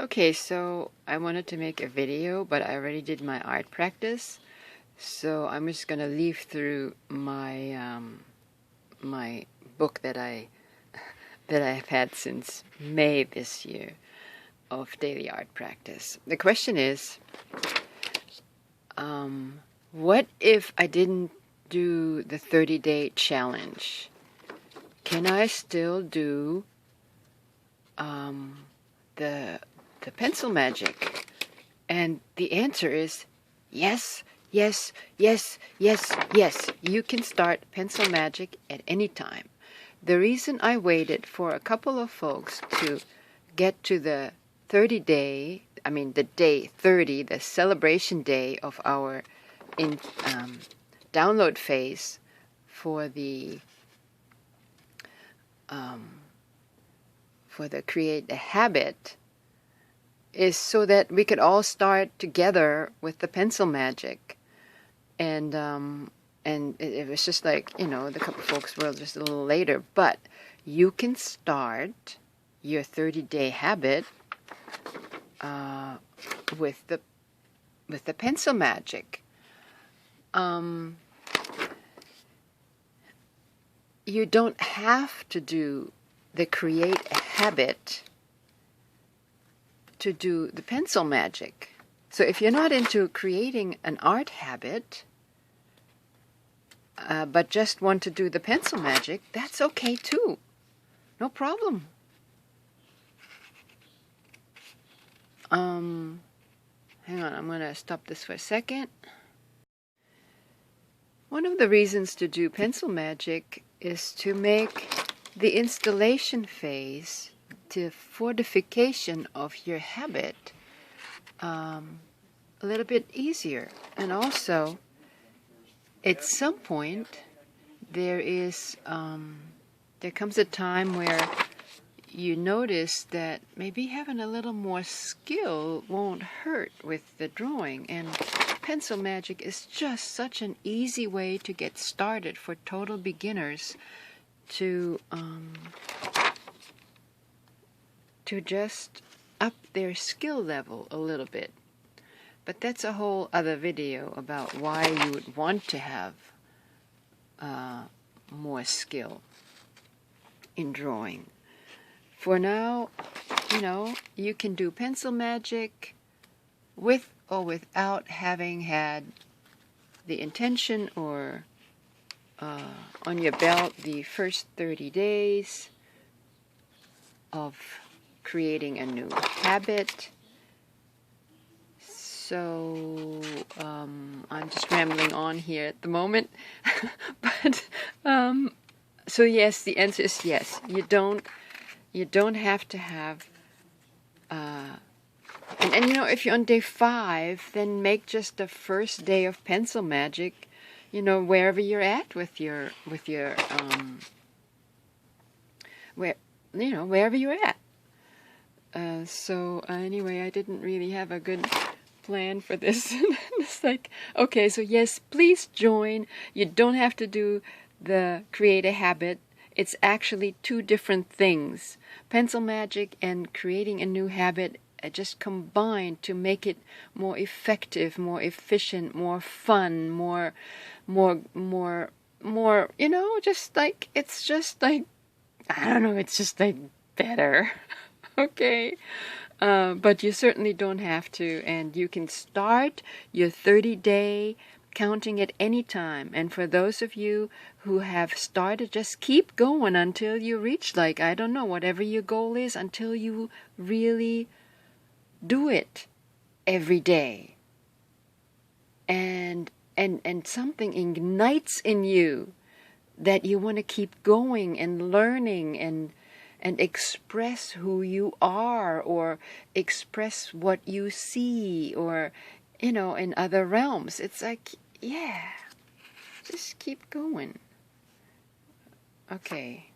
Okay, so I wanted to make a video, but I already did my art practice. So I'm just gonna leaf through my my book that I've had since May this year of daily art practice. The question is, what if I didn't do the 30-day challenge? Can I still do the pencil magic? And the answer is yes, yes, yes, yes, yes. You can start pencil magic at any time. The reason I waited for a couple of folks to get to the 30-day, the day 30, the celebration day of our download phase for the Create a Habit, is so that we could all start together with the pencil magic. And it was just like, the couple folks were just a little later, but you can start your 30-day habit with the pencil magic. You don't have to do the Create a Habit to do the pencil magic. So if you're not into creating an art habit, but just want to do the pencil magic, that's okay too. No problem. Hang on, I'm going to stop this for a second. One of the reasons to do pencil magic is to make the installation phase, the fortification of your habit, a little bit easier. And also, at some point, there comes a time where you notice that maybe having a little more skill won't hurt with the drawing. And pencil magic is just such an easy way to get started for total beginners to just up their skill level a little bit. But that's a whole other video about why you would want to have more skill in drawing. For now, you can do pencil magic with or without having had the intention or on your belt the first 30 days of creating a new habit. So I'm just rambling on here at the moment. But so yes, the answer is yes. You don't have to have and if you're on day 5, then make just the first day of pencil magic, wherever you're at with your wherever you're at. So anyway, I didn't really have a good plan for this. It's like, okay, so yes, please join. You don't have to do the Create a Habit. It's actually 2 different things. Pencil magic and creating a new habit just combined to make it more effective, more efficient, more fun, more, just like, it's just like, I don't know, it's just like better. Okay. But you certainly don't have to, and you can start your 30-day counting at any time. And for those of you who have started, just keep going until you reach, like, I don't know, whatever your goal is, until you really do it every day. And something ignites in you that you want to keep going and learning and express who you are, or express what you see, or in other realms. It's like, yeah, just keep going. Okay.